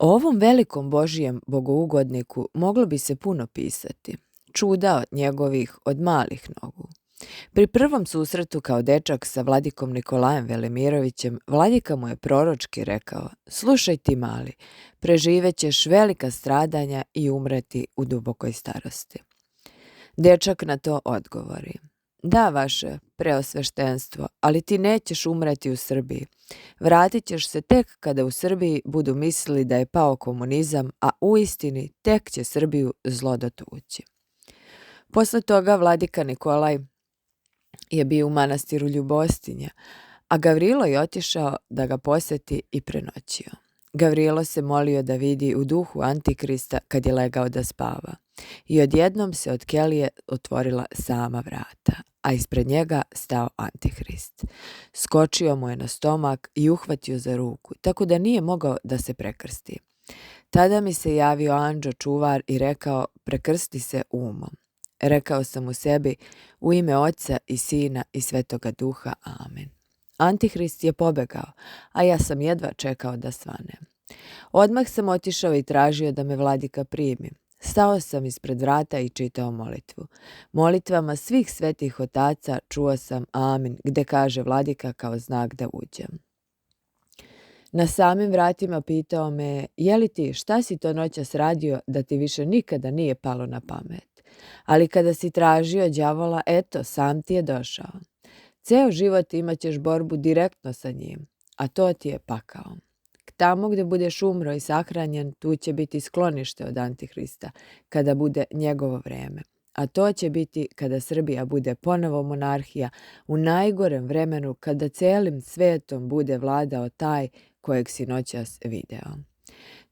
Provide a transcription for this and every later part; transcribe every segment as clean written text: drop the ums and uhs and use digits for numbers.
O ovom velikom Božijem bogougodniku moglo bi se puno pisati. Čuda od njegovih od malih nogu. Pri prvom susretu kao dečak sa vladikom Nikolajem Velimirovićem, vladika mu je proročki rekao: "Slušaj ti mali, preživećeš velika stradanja i umreti u dubokoj starosti." Dečak na to odgovori: "Da, vaše preosveštenstvo, ali ti nećeš umreti u Srbiji. Vratit ćeš se tek kada u Srbiji budu mislili da je pao komunizam, a uistini tek će Srbiju zlo dotući." Posle toga vladika Nikolaj je bio u manastiru Ljubostinja, a Gavrilo je otišao da ga poseti i prenoćio. Gavrilo se molio da vidi u duhu Antikrista kad je legao da spava. I odjednom se od kelije otvorila sama vrata, a ispred njega stao Antihrist. Skočio mu je na stomak i uhvatio za ruku, tako da nije mogao da se prekrsti. Tada mi se javio andžo čuvar i rekao: "Prekrsti se umom." Rekao sam u sebi: "U ime Oca i Sina i Svetoga Duha, amen." Antihrist je pobegao, a ja sam jedva čekao da svane. Odmah sam otišao i tražio da me vladika primi. Stao sam ispred vrata i čitao molitvu. Molitvama svih svetih otaca čuo sam amin, gde kaže vladika kao znak da uđem. Na samim vratima pitao me: "Je li ti, šta si to noćas radio da ti više nikada nije palo na pamet? Ali kada si tražio đavola, eto, sam ti je došao. Ceo život imaćeš borbu direktno sa njim, a to ti je pakao. Tamo gde budeš umro i sahranjen, tu će biti sklonište od Antihrista, kada bude njegovo vreme. A to će biti kada Srbija bude ponovo monarhija, u najgorem vremenu kada celim svetom bude vladao taj kojeg si noćas video.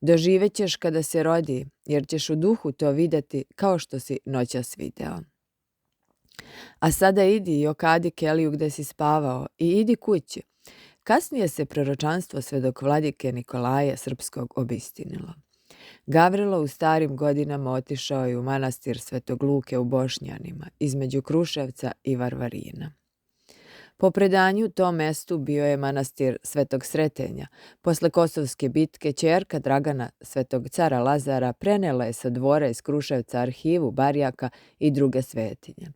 Doživećeš kada se rodi, jer ćeš u duhu to videti kao što si noćas video. A sada idi i okadi keliju gde si spavao i idi kući." Kasnije se proročanstvo svedok vladike Nikolaja Srpskog obistinilo. Gavrilo u starim godinama otišao je u manastir Svetog Luke u Bošnjanima, između Kruševca i Varvarina. Po predanju tom mestu bio je manastir Svetog Sretenja. Posle Kosovske bitke ćerka Dragana Svetog cara Lazara prenela je sa dvora iz Kruševca arhivu barjaka i druge svetinje.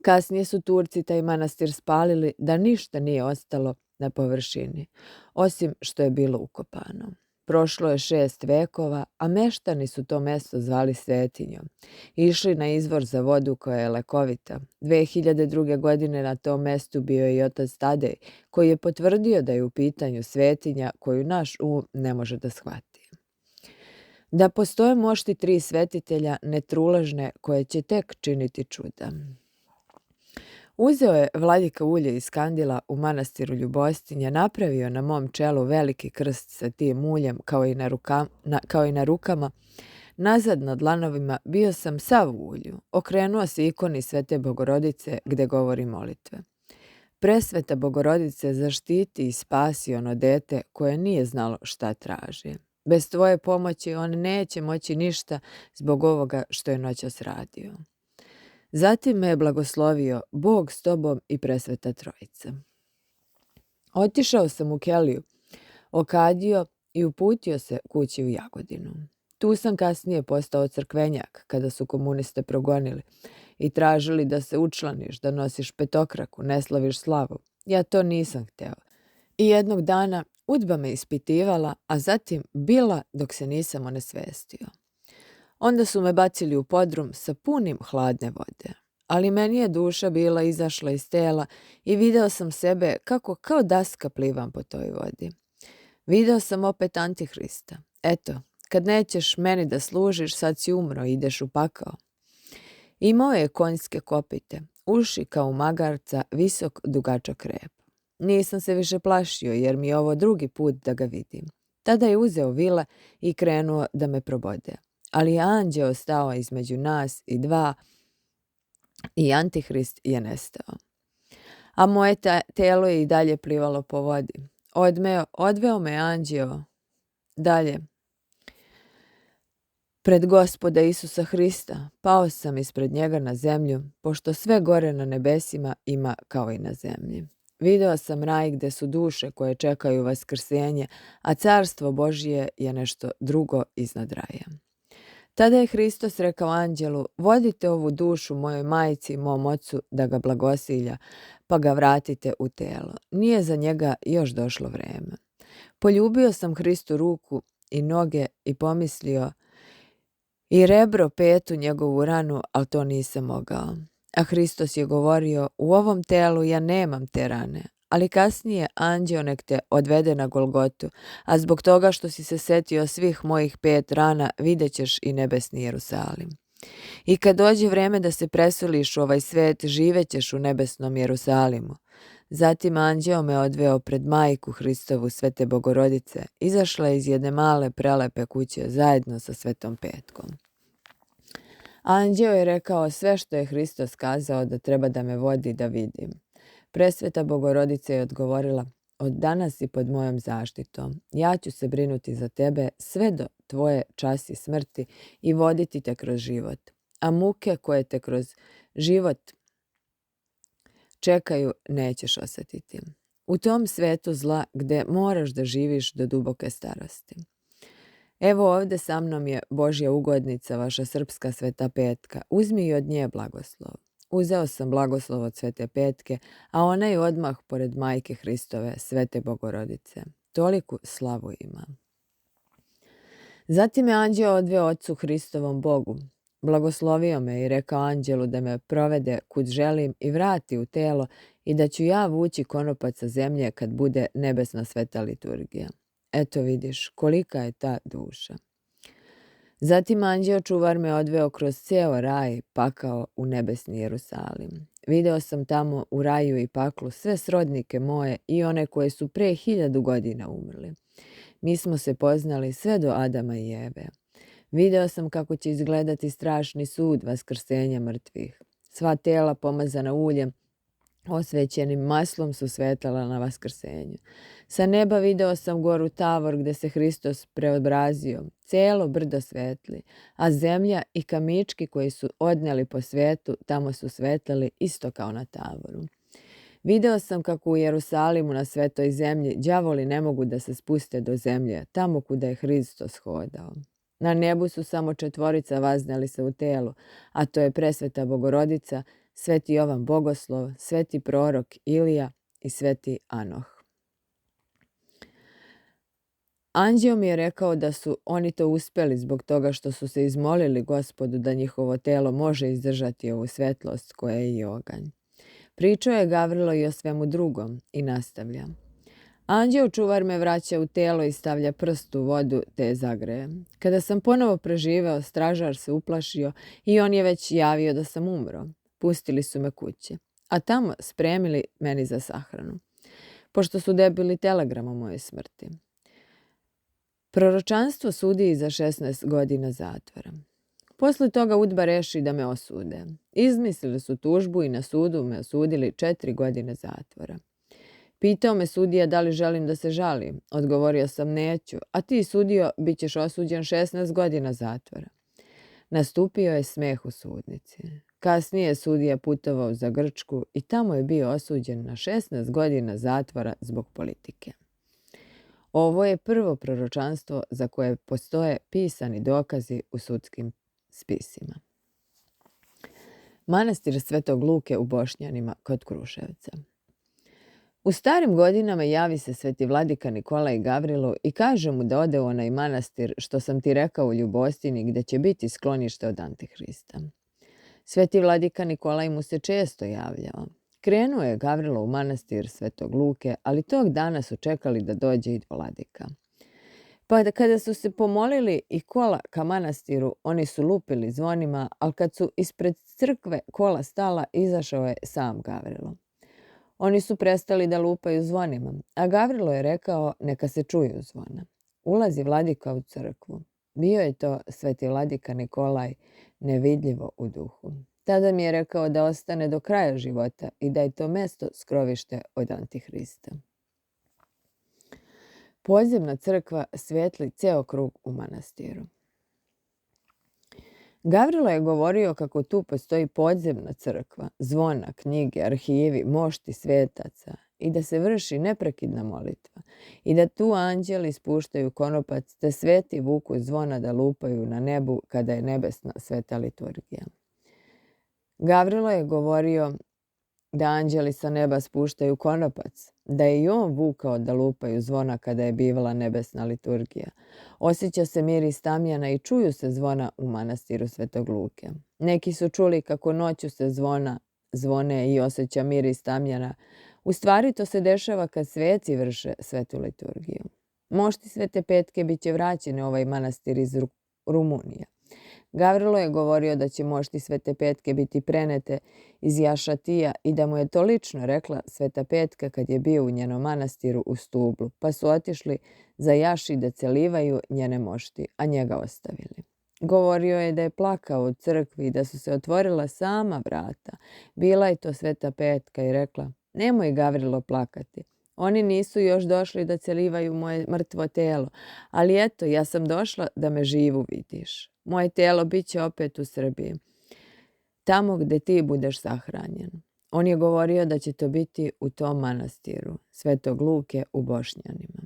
Kasnije su Turci taj manastir spalili da ništa nije ostalo na površini, osim što je bilo ukopano. Prošlo je 6 vekova, a meštani su to mesto zvali svetinjom. Išli na izvor za vodu koja je lekovita. 2002. godine na tom mestu bio je i otac Tadej, koji je potvrdio da je u pitanju svetinja koju naš ne može da shvati. Da postoje mošti 3 svetitelja netruležne koje će tek činiti čuda. Uzeo je vladika ulje iz kandila u manastiru Ljubostinja, napravio na mom čelu veliki krst sa tim uljem kao i na rukama. Nazad na dlanovima bio sam sav u ulju. Okrenuo se ikoni Svete Bogorodice gde govori molitve. Presveta Bogorodice, zaštiti i spasi ono dete koje nije znalo šta traži. Bez tvoje pomoći on neće moći ništa zbog ovoga što je noćas radio. Zatim me je blagoslovio Bog s tobom i Presveta Trojica. Otišao sam u keliju, okadio i uputio se kući u Jagodinu. Tu sam kasnije postao crkvenjak kada su komuniste progonili i tražili da se učlaniš, da nosiš petokraku, ne slaviš slavu. Ja to nisam hteo. I jednog dana UDBA me ispitivala, a zatim bila dok se nisam onesvestio. Onda su me bacili u podrum sa punim hladne vode. Ali meni je duša bila izašla iz tela i video sam sebe kako kao daska plivam po toj vodi. Video sam opet Antihrista. Eto, kad nećeš meni da služiš, sad si umro i ideš u pakao. Imao je konjske kopite, uši kao magarca, visok dugačak rep. Nisam se više plašio jer mi je ovo drugi put da ga vidim. Tada je uzeo vile i krenuo da me probode. Ali anđeo stao između nas i dva i Antihrist je nestao. A moje telo je i dalje plivalo po vodi. Odveo me anđeo dalje pred Gospoda Isusa Hrista. Pao sam ispred njega na zemlju, pošto sve gore na nebesima ima kao i na zemlji. Video sam raj gde su duše koje čekaju vaskrsenje, a carstvo Božije je nešto drugo iznad raja. Tada je Hristos rekao anđelu, vodite ovu dušu mojoj majci i mom ocu da ga blagosilja, pa ga vratite u telo. Nije za njega još došlo vreme. Poljubio sam Hristu ruku i noge i pomislio i rebro petu njegovu ranu, ali to nisam mogao. A Hristos je govorio, u ovom telu ja nemam te rane, ali kasnije anđeo nek te odvede na Golgotu, a zbog toga što si se setio svih mojih 5 rana, vidjet ćeš i nebesni Jerusalim. I kad dođe vreme da se preseliš u ovaj svet, živećeš u nebesnom Jerusalimu. Zatim anđeo me odveo pred majku Hristovu Svete Bogorodice, izašla iz jedne male prelepe kuće zajedno sa Svetom Petkom. Anđeo je rekao sve što je Hristos kazao da treba da me vodi da vidim. Presveta Bogorodica je odgovorila, od danas si pod mojom zaštitom. Ja ću se brinuti za tebe sve do tvoje časi smrti i voditi te kroz život. A muke koje te kroz život čekaju nećeš osjetiti. U tom svetu zla gde moraš da živiš do duboke starosti. Evo ovde sa mnom je Božja ugodnica, vaša srpska Sveta Petka. Uzmi i od nje blagoslov. Uzeo sam blagoslov od Svete Petke, a ona je odmah pored majke Hristove, Svete Bogorodice. Toliku slavu ima. Zatim je anđeo odveo ocu Hristovom Bogu. Blagoslovio me i rekao anđelu da me provede kud želim i vrati u telo i da ću ja vući konopac sa zemlje kad bude nebesna sveta liturgija. Eto vidiš, kolika je ta duša. Zatim anđeo čuvar me odveo kroz ceo raj, pakao u nebesni Jerusalim. Video sam tamo u raju i paklu sve srodnike moje i one koje su pre 1000 godina umrli. Mi smo se poznali sve do Adama i Eve. Video sam kako će izgledati strašni sud vaskrsenja mrtvih. Sva tela pomazana uljem, osvećenim maslom su svetala na vaskrsenju. Sa neba video sam goru Tavor gde se Hristos preobrazio, celo brdo svetli, a zemlja i kamički koji su odneli po svetu tamo su svetlali isto kao na Tavoru. Video sam kako u Jerusalimu na svetoj zemlji đavoli ne mogu da se spuste do zemlje, tamo kuda je Hristos hodao. Na nebu su samo 4 vaznali se u telu, a to je presveta Bogorodica, Sveti Jovan Bogoslov, Sveti prorok Ilija i Sveti Anoh. Anđeo mi je rekao da su oni to uspeli zbog toga što su se izmolili Gospodu da njihovo telo može izdržati ovu svetlost koja je i oganj. Pričao je Gavrilo i o svemu drugom i nastavlja. Anđeo čuvar me vraća u telo i stavlja prst u vodu te je zagreje. Kada sam ponovo preživeo, stražar se uplašio i on je već javio da sam umro. Pustili su me kući, a tamo spremili meni za sahranu, pošto su dobili telegram o mojoj smrti. Proročanstvo sudi za 16 godina zatvora. Posle toga UDBA reši da me osude. Izmislili su tužbu i na sudu me osudili 4 godine zatvora. Pitao me sudija da li želim da se žalim. Odgovorio sam neću, a ti sudio bit ćeš osuđen 16 godina zatvora. Nastupio je smeh u sudnici. Kasnije je sudija putovao za Grčku i tamo je bio osuđen na 16 godina zatvora zbog politike. Ovo je prvo proročanstvo za koje postoje pisani dokazi u sudskim spisima. Manastir Svetog Luke u Bošnjanima kod Kruševca. U starim godinama javi se sveti vladika Nikolaj Gavrilu i kaže mu da ode u onaj manastir što sam ti rekao u Ljubostini gde će biti sklonište od Antihrista. Sveti vladika Nikolaj mu se često javljao. Krenuo je Gavrilo u manastir Svetog Luke, ali tog dana su čekali da dođe i vladika. Pa kada su se pomolili i kola ka manastiru, oni su lupili zvonima, ali kad su ispred crkve kola stala, izašao je sam Gavrilo. Oni su prestali da lupaju zvonima, a Gavrilo je rekao neka se čuju zvona. Ulazi vladika u crkvu. Bio je to sveti vladika Nikolaj, nevidljivo u duhu. Tada mi je rekao da ostane do kraja života i da je to mesto skrovište od Antihrista. Podzemna crkva svetli ceo krug u manastiru. Gavrilo je govorio kako tu postoji podzemna crkva, zvona, knjige, arhivi, mošti svetaca i da se vrši neprekidna molitva i da tu anđeli spuštaju konopac, da sveti vuku zvona da lupaju na nebu kada je nebesna sveta liturgija. Gavrilo je govorio da anđeli sa neba spuštaju konopac, da je i on vukao da lupaju zvona kada je bivala nebesna liturgija. Osjeća se miris tamjana i čuju se zvona u manastiru Svetog Luke. Neki su čuli kako noću se zvone i osjeća miris tamjana. U stvari to se dešava kad sveci vrše svetu liturgiju. Mošti Svete Petke bit će vraćene ovaj manastir iz Rumunije. Gavrilo je govorio da će mošti Svete Petke biti prenete iz Jašatija i da mu je to lično rekla Sveta Petka kad je bio u njenom manastiru u Stublu, pa su otišli za Jaši da celivaju njene mošti, a njega ostavili. Govorio je da je plakao u crkvi i da su se otvorila sama vrata. Bila je to Sveta Petka i rekla: "Nemoj, Gavrilo, plakati. Oni nisu još došli da celivaju moje mrtvo telo, ali eto, ja sam došla da me živu vidiš. Moje telo bit će opet u Srbiji, tamo gde ti budeš sahranjen." On je govorio da će to biti u tom manastiru, Svetog Luke u Bošnjanima.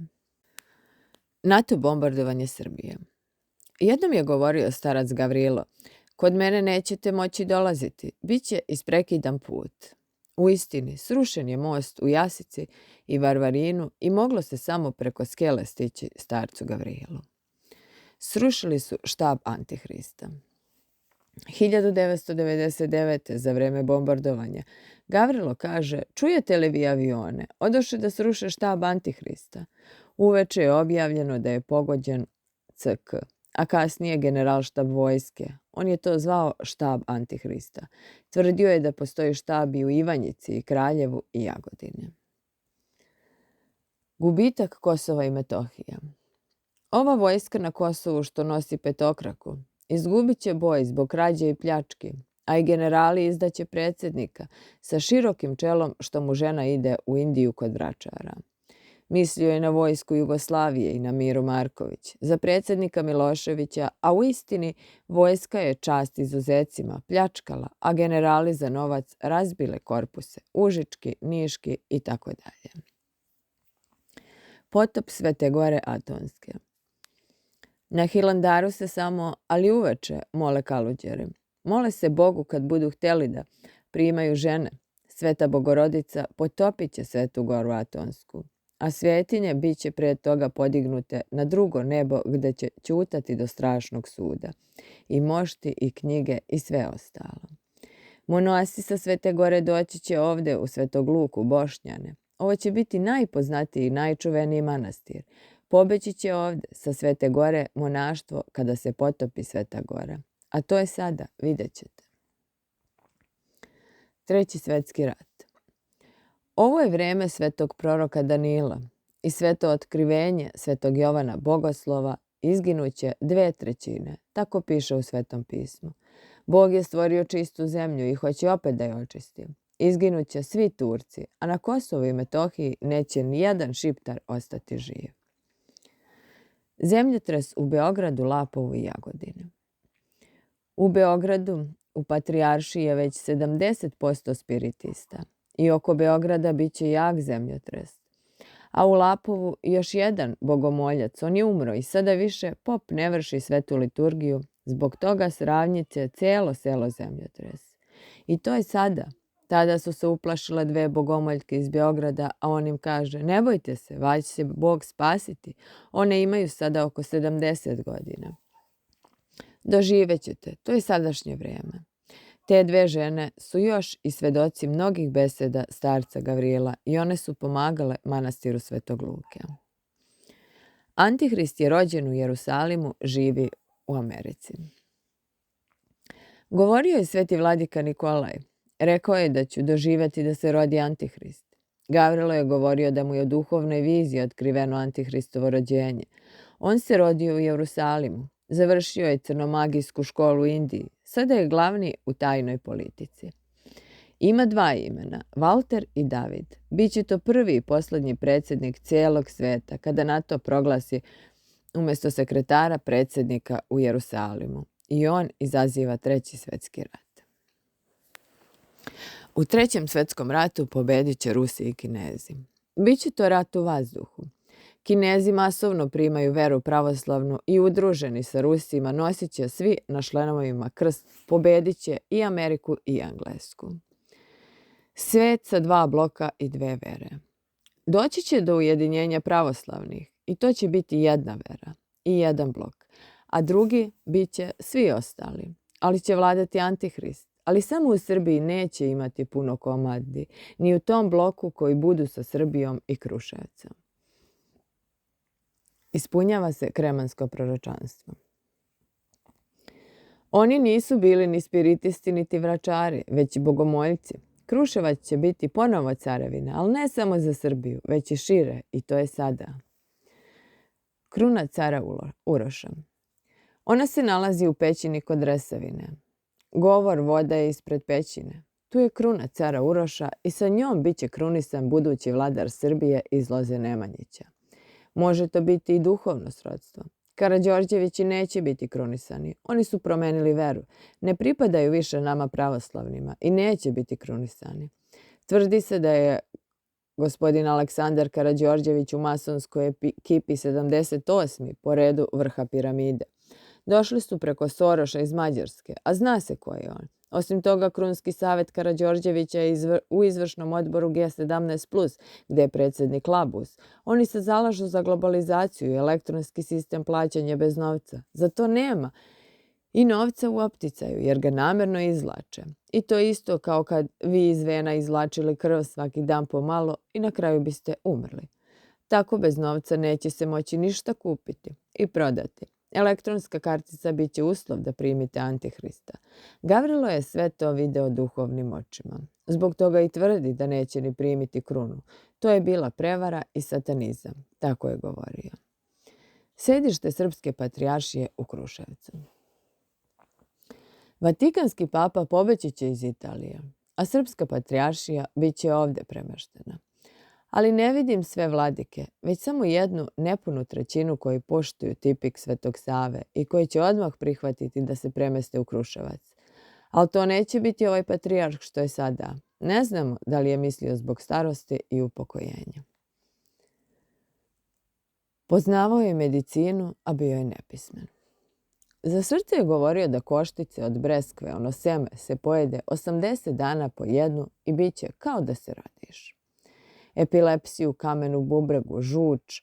NATO bombardovanje Srbije. Jednom je govorio starac Gavrilo: "Kod mene nećete moći dolaziti, bit će isprekidan put." U istini, srušen je most u Jasici i Varvarinu i moglo se samo preko skele stići starcu Gavrilu. Srušili su štab Antihrista. 1999. za vreme bombardovanja Gavrilo kaže: "Čujete li vi avione? Odoše da sruše štab Antihrista." Uveče je objavljeno da je pogođen CK, a kasnije generalštab vojske. On je to zvao štab Antihrista. Tvrdio je da postoji štab i u Ivanjici, i Kraljevu, i Jagodini. Gubitak Kosova i Metohije. Ova vojska na Kosovu što nosi petokraku izgubit će boj zbog krađe i pljački, a i generali izdaće predsjednika sa širokim čelom što mu žena ide u Indiju kod vračara. Mislio je na vojsku Jugoslavije i na Miru Marković, za predsjednika Miloševića, a u istini vojska je čast izuzecima pljačkala, a generali za novac razbile korpuse, Užički, Niški i tako dalje. Potop Svete Gore Atonske. Na Hilandaru se samo, ali uveče, mole kaluđeri. Mole se Bogu kad budu htjeli da primaju žene. Sveta Bogorodica potopit će Svetu Goru Atonsku, a svetinje bit će prije toga podignute na drugo nebo gde će ćutati do strašnog suda. I mošti, i knjige, i sve ostalo. Monasi sa Svete Gore doći će ovde u Svetog Luku, Bošnjane. Ovo će biti najpoznatiji i najčuveniji manastir. Pobeći će ovde sa Svete Gore monaštvo kada se potopi Sveta Gora. A to je sada, vidjet ćete. Treći svetski rat. Ovo je vreme svetog proroka Danila i sveto otkrivenje svetog Jovana Bogoslova izginuće 2/3, tako piše u Svetom pismu. Bog je stvorio čistu zemlju i hoće opet da je očisti. Izginuće svi Turci, a na Kosovu i Metohiji neće ni jedan Šiptar ostati živ. Zemljotres u Beogradu, Lapovu i Jagodini. U Beogradu, u Patrijaršiji je već 70% spiritista i oko Beograda bit će jak zemljotres. A u Lapovu još jedan bogomoljac, on je umro i sada više pop ne vrši svetu liturgiju, zbog toga sravnjice celo selo zemljotres. I to je sada. Tada su se uplašile 2 bogomoljke iz Beograda, a on im kaže: "Ne bojte se, valjda će se Bog spasiti. One imaju sada oko 70 godina. Doživećete, to je sadašnje vrijeme." Te 2 žene su još i svedoci mnogih beseda starca Gavrila i one su pomagale manastiru Svetog Luke. Antihrist je rođen u Jerusalimu, živi u Americi. Govorio je sveti vladika Nikolaj. Rekao je da ću doživjeti da se rodi Antihrist. Gavrilo je govorio da mu je u duhovnoj viziji otkriveno Antihristovo rođenje. On se rodio u Jerusalimu. Završio je crnomagijsku školu u Indiji. Sada je glavni u tajnoj politici. Ima 2 imena, Valter i David. Biće to prvi i posljednji predsjednik cijelog sveta kada NATO proglasi umjesto sekretara predsjednika u Jerusalimu. I on izaziva 3. svetski rat. U Trećem svetskom ratu pobedit će Rusi i Kinezi. Biće to rat u vazduhu. Kinezi masovno primaju veru pravoslavnu i udruženi sa Rusima nosit će svi na šlemovima krst, pobedit će i Ameriku i Englesku. Svet sa 2 bloka i 2 vere. Doći će do ujedinjenja pravoslavnih i to će biti jedna vera i jedan blok, a drugi bit će svi ostali, ali će vladati Antihrist. Ali samo u Srbiji neće imati puno komadi, ni u tom bloku koji budu sa Srbijom i Kruševcem. Ispunjava se kremansko proročanstvo. Oni nisu bili ni spiritisti, niti vračari, već bogomoljci. Kruševac će biti ponovo carevina, ali ne samo za Srbiju, već i šire, i to je sada. Kruna cara Uroša. Ona se nalazi u pećini kod Resavine. Govor voda je ispred pećine. Tu je kruna cara Uroša i sa njom bit će krunisan budući vladar Srbije iz loze Nemanjića. Može to biti i duhovno srodstvo. Karađorđevići neće biti krunisani. Oni su promenili veru. Ne pripadaju više nama pravoslavnima i neće biti krunisani. Tvrdi se da je gospodin Aleksandar Karađorđević u masonskoj ekipi 78. po redu vrha piramide. Došli su preko Soroša iz Mađarske, a zna se ko je on. Osim toga, Krunski savet Karađorđevića je u izvršnom odboru G17+, gde je predsjednik Labus. Oni se zalažu za globalizaciju i elektronski sistem plaćanja bez novca. Za to nema i novca u opticaju, jer ga namjerno izvlače. I to isto kao kad vi iz vena izvlačili krv svaki dan pomalo i na kraju biste umrli. Tako bez novca neće se moći ništa kupiti i prodati. Elektronska kartica bit će uslov da primite Antihrista. Gavrilo je sve to video duhovnim očima. Zbog toga i tvrdi da neće ni primiti krunu. To je bila prevara i satanizam. Tako je govorio. Sedište Srpske patrijaršije u Kruševcu. Vatikanski papa pobeći će iz Italije, a Srpska patrijaršija bit će ovdje premeštena. Ali ne vidim sve vladike, već samo jednu nepunu trećinu koji poštuju tipik Svetog Save i koji će odmah prihvatiti da se premeste u Kruševac. Ali to neće biti ovaj patrijarh što je sada. Ne znamo da li je mislio zbog starosti i upokojenja. Poznavao je medicinu, a bio je nepismen. Za srce je govorio da koštice od breskve, ono seme, se pojede 80 dana po jednu i bit će kao da se rodiš. Epilepsiju, kamenu bubregu, žuč,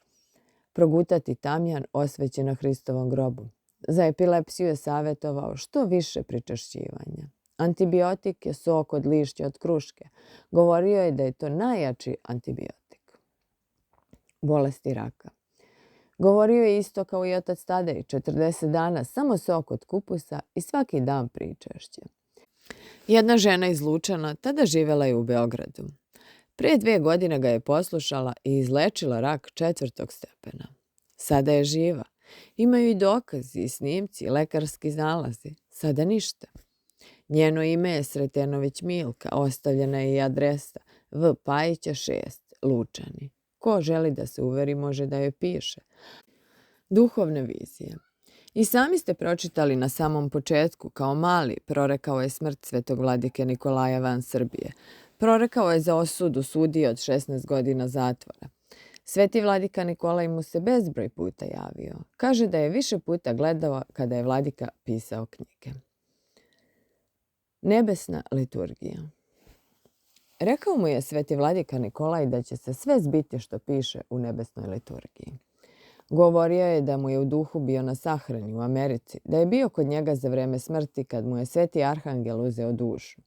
progutati tamjan osvećen na Hristovom grobu. Za epilepsiju je savjetovao što više pričešćivanja. Antibiotik je sok od lišća od kruške. Govorio je da je to najjači antibiotik. Bolesti raka. Govorio je isto kao i otac Tadej, 40 dana samo sok od kupusa i svaki dan pričešće. Jedna žena iz Lučana tada živjela je u Beogradu. Prije 2 godine ga je poslušala i izlečila rak 4. stepena. Sada je živa. Imaju i dokazi, i snimci, i lekarski nalazi. Sada ništa. Njeno ime je Sretenović Milka, ostavljena je i adresa V. Pajića 6, Lučani. Ko želi da se uveri može da joj piše. Duhovne vizije. I sami ste pročitali na samom početku, kao mali, prorekao je smrt svetog vladike Nikolaja van Srbije. Prorekao je za osudu sudije od 16 godina zatvora. Sveti vladika Nikolaj mu se bezbroj puta javio. Kaže da je više puta gledao kada je vladika pisao knjige. Nebesna liturgija. Rekao mu je sveti vladika Nikolaj da će se sve zbiti što piše u nebesnoj liturgiji. Govorio je da mu je u duhu bio na sahrani u Americi, da je bio kod njega za vreme smrti kad mu je sveti arhangel uzeo dušu.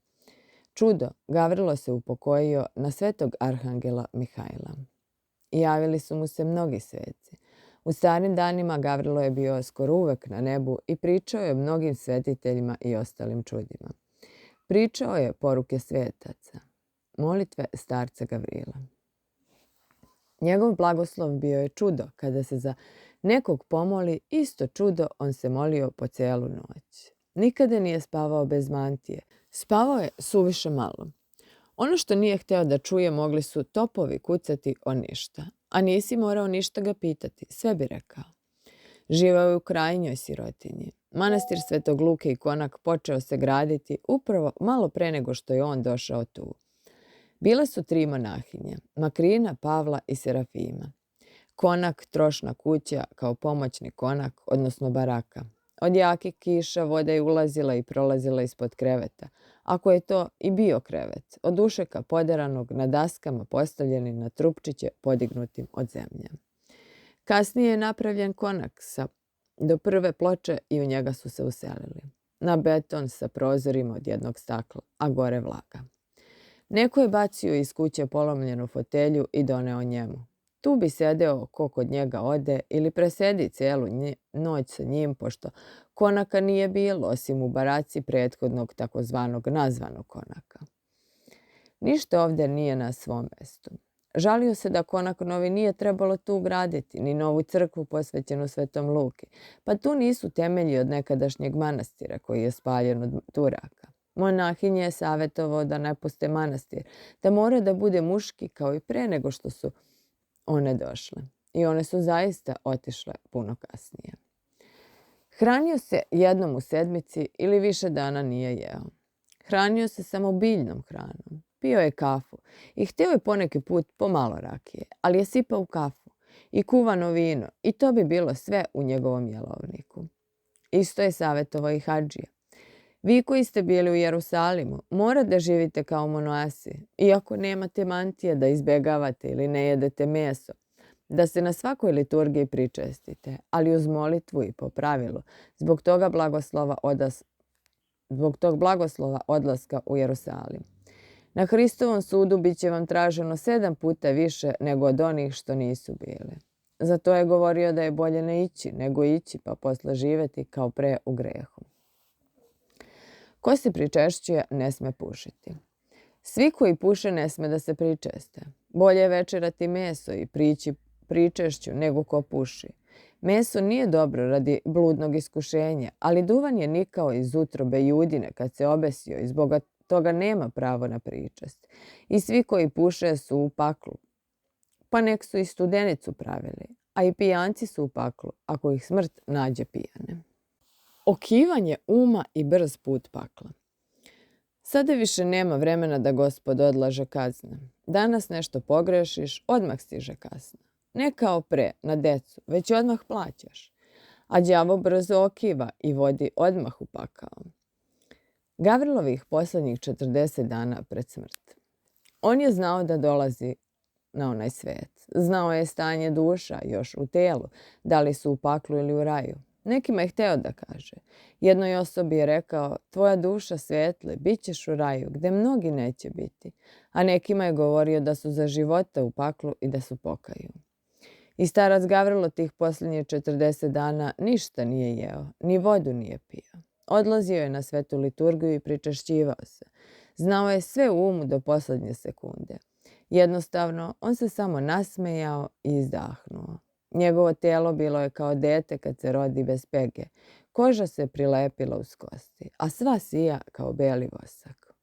Čudo, Gavrilo se upokojio na svetog arhangela Mihajla. Javili su mu se mnogi sveci. U starim danima Gavrilo je bio skoro uvek na nebu i pričao je mnogim svetiteljima i ostalim čudima. Pričao je poruke svetaca, molitve starca Gavrila. Njegov blagoslov bio je čudo. Kada se za nekog pomoli, isto čudo on se molio po celu noć. Nikada nije spavao bez mantije. Spavao je suviše malo. Ono što nije hteo da čuje mogli su topovi kucati o ništa. A nisi morao ništa ga pitati, sve bi rekao. Živao je u krajnjoj sirotinji. Manastir Svetog Luke i Konak počeo se graditi upravo malo pre nego što je on došao tu. Bile su 3 monahinje, Makrina, Pavla i Serafima. Konak, trošna kuća kao pomoćni konak, odnosno baraka. Od jakih kiša voda je ulazila i prolazila ispod kreveta, ako je to i bio krevet, od ušeka poderanog na daskama postavljeni na trupčiće podignutim od zemlje. Kasnije je napravljen konak do prve ploče i u njega su se uselili. Na beton sa prozorima od jednog stakla, a gore vlaga. Neko je bacio iz kuće polomljenu fotelju i doneo njemu. Tu bi sedeo ko kod njega ode ili presedi celu noć sa njim, pošto konaka nije bilo osim u baraci prethodnog takozvanog nazvanog konaka. Ništa ovdje nije na svom mestu. Žalio se da konak novi nije trebalo tu graditi, ni novu crkvu posvećenu Svetom Luki, pa tu nisu temelji od nekadašnjeg manastira koji je spaljen od Turaka. Monahinje je savjetovao da napuste manastir, da mora da bude muški kao i pre nego što su one došle. I one su zaista otišle puno kasnije. Hranio se jednom u sedmici ili više dana nije jeo. Hranio se samo biljnom hranom. Pio je kafu i hteo je poneki put pomalo rakije, ali je sipao u kafu i kuvano vino i to bi bilo sve u njegovom jelovniku. Isto je savjetovao i hadžija. Vi koji ste bili u Jerusalimu, mora da živite kao monasi, iako nemate mantije da izbjegavate ili ne jedete meso, da se na svakoj liturgiji pričestite, ali uz molitvu i po pravilu, zbog tog blagoslova odlaska u Jerusalim. Na Hristovom sudu bit će vam traženo 7 puta više nego od onih što nisu bili. Zato je govorio da je bolje ne ići nego ići pa posle živeti kao pre u grehu. Ko se pričešćuje, ne sme pušiti. Svi koji puše ne sme da se pričeste. Bolje je večerati meso i prići pričešću nego ko puši. Meso nije dobro radi bludnog iskušenja, ali duvan je nikao iz utrobe Judine kad se obesio i zbog toga nema pravo na pričest. I svi koji puše su u paklu. Pa nek su i studenicu pravili, a i pijanci su u paklu, ako ih smrt nađe pijane. Okivanje uma i brz put pakla. Sada više nema vremena da Gospod odlaže kazne. Danas nešto pogrešiš, odmah stiže kazna. Ne kao pre, na decu, već odmah plaćaš. A đavo brzo okiva i vodi odmah u pakao. Gavrilovih poslednjih 40 dana pred smrt. On je znao da dolazi na onaj svet. Znao je stanje duša još u telu, da li su u paklu ili u raju. Nekima je hteo da kaže. Jednoj osobi je rekao, tvoja duša svetle, bit ćeš u raju, gde mnogi neće biti. A nekima je govorio da su za života u paklu i da su pokaju. I starac Gavrilo tih posljednjih 40 dana ništa nije jeo, ni vodu nije pio. Odlazio je na svetu liturgiju i pričešćivao se. Znao je sve u umu do poslednje sekunde. Jednostavno, on se samo nasmejao i izdahnuo. Njegovo telo bilo je kao dete kad se rodi bez pege. Koža se prilepila uz kosti, a sva sija kao beli vosak.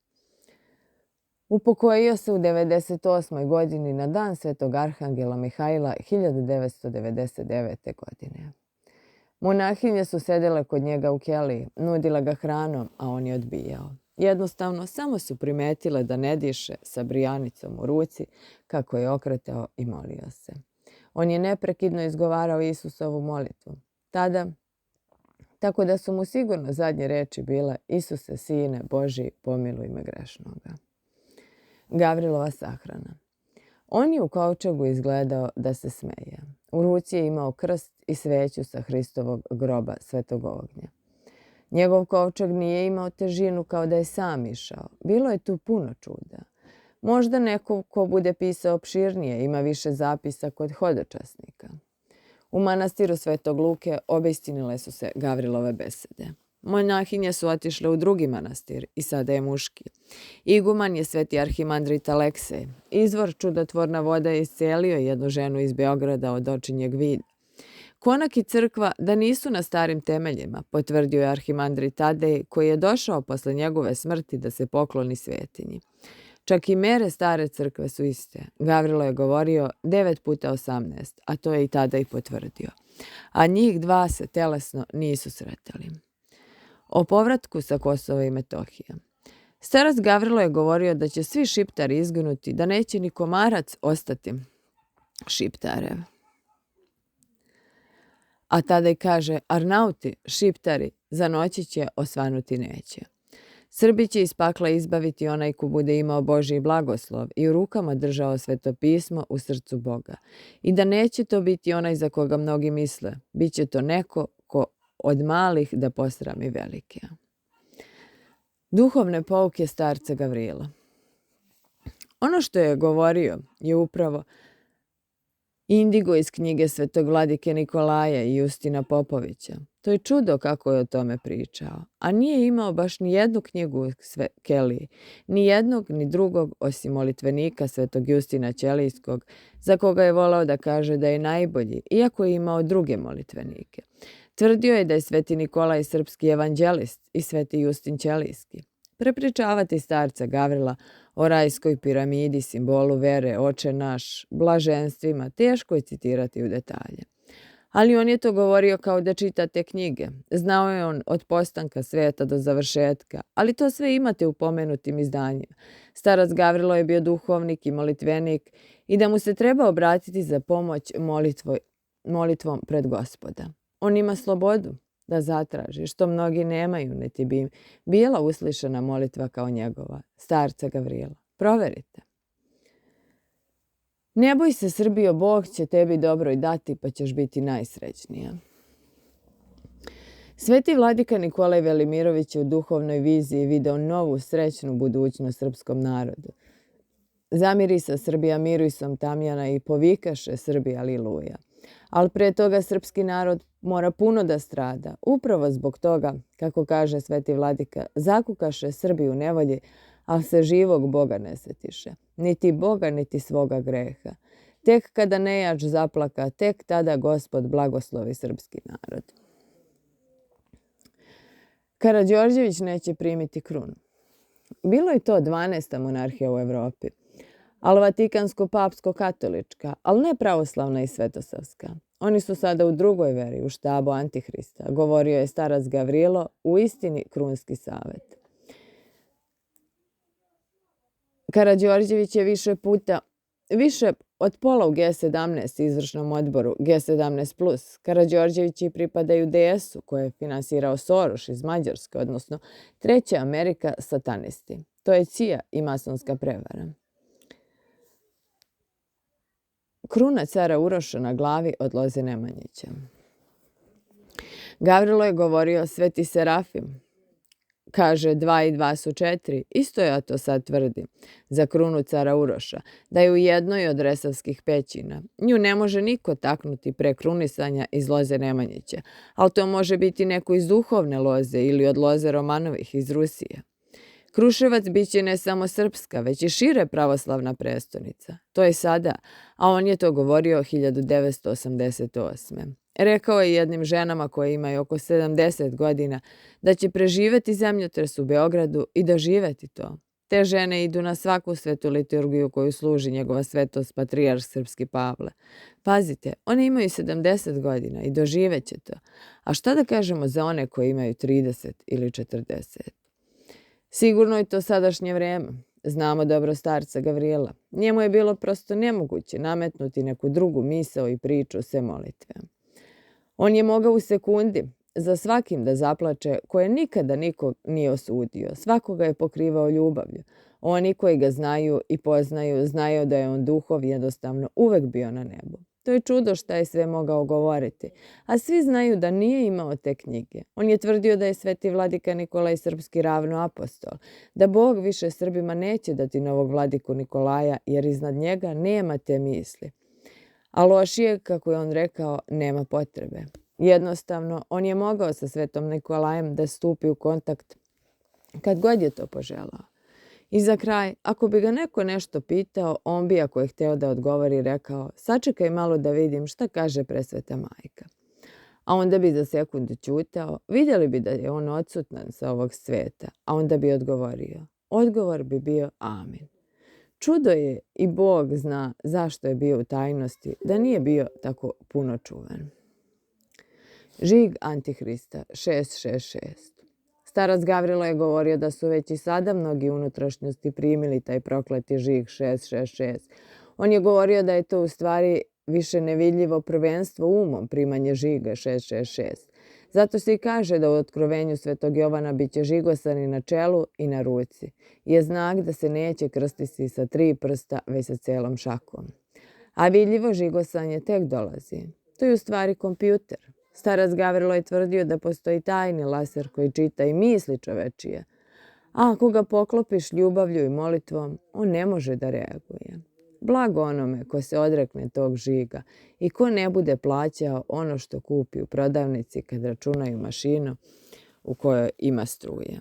Upokojio se u 98. godini na dan Svetog Arhangela Mihajla 1999. godine. Monahinje su sedele kod njega u keliji, nudile ga hranom, a on je odbijao. Jednostavno, samo su primetile da ne diše sa brijanicom u ruci, kako je okretao i molio se. On je neprekidno izgovarao Isusovu molitvu. Tako da su mu sigurno zadnje reči bile Isuse, Sine Božji, pomiluj me grešnoga. Gavrilova sahrana. On je u kovčegu izgledao da se smeje. U ruci je imao krst i sveću sa Hristovog groba Svetog Ognja. Njegov kovčeg nije imao težinu kao da je sam išao. Bilo je tu puno čuda. Možda neko ko bude pisao opširnije ima više zapisa kod hodočasnika. U manastiru Svetog Luke obistinile su se Gavrilove besede. Monahinje su otišle u drugi manastir i sada je muški. Iguman je sveti arhimandrit Aleksej. Izvor čudotvorna voda je iscelio jednu ženu iz Beograda od očinjeg vida. Konak i crkva da nisu na starim temeljima, potvrdio je arhimandrit Tadej, koji je došao posle njegove smrti da se pokloni svetinji. Čak i mere stare crkve su iste. Gavrilo je govorio 9 puta 18, a to je i tada i potvrdio. A njih dva se telesno nisu sretali. o povratku sa Kosova i Metohije. Starac Gavrilo je govorio da će svi Šiptari izginuti, da neće ni komarac ostati Šiptarev. A tada i kaže, Arnauti, Šiptari, za noći će, osvanuti neće. Srbi će iz pakla izbaviti onaj ko bude imao Božji blagoslov i u rukama držao sveto pismo u srcu Boga. I da neće to biti onaj za koga mnogi misle, bit će to neko ko od malih da posrami velike. Duhovne pouke starca Gavrila. Ono što je govorio je upravo indigo iz knjige svetog vladike Nikolaja i Justina Popovića. To je čudo kako je o tome pričao, a nije imao baš ni jednu knjigu u keliji, ni jednog ni drugog osim molitvenika svetog Justina Ćelijskog, za koga je volao da kaže da je najbolji, iako je imao druge molitvenike. Tvrdio je da je sveti Nikolaj srpski evanđelist i sveti Justin Ćelijski. Prepričavati starca Gavrila o rajskoj piramidi, simbolu vere, oče naš, blaženstvima, teško je citirati u detalje. Ali on je to govorio kao da čita te knjige. Znao je on od postanka sveta do završetka, ali to sve imate u pomenutim izdanjima. Starac Gavrilo je bio duhovnik i molitvenik i da mu se treba obratiti za pomoć molitvom pred Gospoda. On ima slobodu da zatraži, što mnogi nemaju, niti bi im bila uslišana molitva kao njegova, starca Gavrila. Proverite. Ne boj se, Srbijo, Bog će tebi dobro i dati, pa ćeš biti najsrećnija. Sveti vladika Nikolaj Velimirović je u duhovnoj viziji video novu srećnu budućnost srpskom narodu. Zamirisa Srbija mirisom tamjana i povikaše Srbija aliluja. Ali pre toga srpski narod mora puno da strada. Upravo zbog toga, kako kaže sveti vladika, zakukaše Srbi u nevolji, ali se živog Boga ne setiše. Niti Boga, niti svoga greha. Tek kada nejač zaplaka, tek tada Gospod blagoslovi srpski narod. Karađorđević neće primiti krunu. Bilo je to 12. monarhija u Evropi, ali vatikansko-papsko-katolička, ali ne pravoslavna i svetosavska. Oni su sada u drugoj veri, u štabu Antihrista, govorio je starac Gavrilo, u istini krunski savet. Karađorđević je više od pola u G17 izvršnom odboru G17+. Karađorđevići pripadaju DS-u koje je finansirao Soroš iz Mađarske, odnosno Treća Amerika satanisti. To je CIA i masonska prevara. Kruna cara Uroša na glavi od loze Nemanjića. Gavrilo je govorio Sveti Serafim. Kaže 2 i 2 su 4, isto ja to sad tvrdim, za krunu cara Uroša, da je u jednoj od resavskih pećina. Nju ne može niko taknuti pre krunisanja iz loze Nemanjića, ali to može biti neko iz duhovne loze ili od loze Romanovih iz Rusije. Kruševac biće ne samo srpska, već i šire pravoslavna prestonica. To je sada, a on je to govorio 1988. Rekao je jednim ženama koje imaju oko 70 godina da će preživeti zemljotres u Beogradu i doživeti to. Te žene idu na svaku svetu liturgiju koju služi njegova svetost patrijarh srpski Pavle. Pazite, one imaju 70 godina i doživeće to. A šta da kažemo za one koje imaju 30 ili 40? Sigurno je to sadašnje vreme. Znamo dobro starca Gavrila. Njemu je bilo prosto nemoguće nametnuti neku drugu misao i priču sem molitve. On je mogao u sekundi za svakim da zaplače koje nikada nikog nije osudio. Svakoga je pokrivao ljubavlju. Oni koji ga znaju i poznaju znaju da je on duhov jednostavno uvek bio na nebu. To je čudo šta je sve mogao govoriti. A svi znaju da nije imao te knjige. On je tvrdio da je sveti vladika Nikolaj srpski ravno apostol, da Bog više Srbima neće dati novog vladiku Nikolaja jer iznad njega nema te misli. A lošije, kako je on rekao, nema potrebe. Jednostavno, on je mogao sa svetom Nikolajem da stupi u kontakt kad god je to poželao. I za kraj, ako bi ga neko nešto pitao, on bi, ako je hteo da odgovori, rekao: sačekaj malo da vidim šta kaže presveta majka. A onda bi za sekundu ćutao, vidjeli bi da je on odsutan sa ovog sveta, a onda bi odgovorio. Odgovor bi bio amin. Čudo je i Bog zna zašto je bio u tajnosti, da nije bio tako puno čuvan. Žig Antihrista 666. Starac Gavrilo je govorio da su već i sada mnogi unutrašnjosti primili taj prokleti žig 666. On je govorio da je to u stvari više nevidljivo prvenstvo umom primanje žiga 666. Zato se i kaže da u otkrovenju Svetog Jovana biće žigosani na čelu i na ruci. Je znak da se neće krstiti sa 3 prsta, već sa celom šakom. A vidljivo žigosanje tek dolazi. To je u stvari kompjuter. Starac Gavrilo je tvrdio da postoji tajni laser koji čita i misli čovečije. A ako ga poklopiš ljubavlju i molitvom, on ne može da reaguje. Blago onome ko se odrekne tog žiga i ko ne bude plaćao ono što kupi u prodavnici kad računaju mašinu u kojoj ima struje.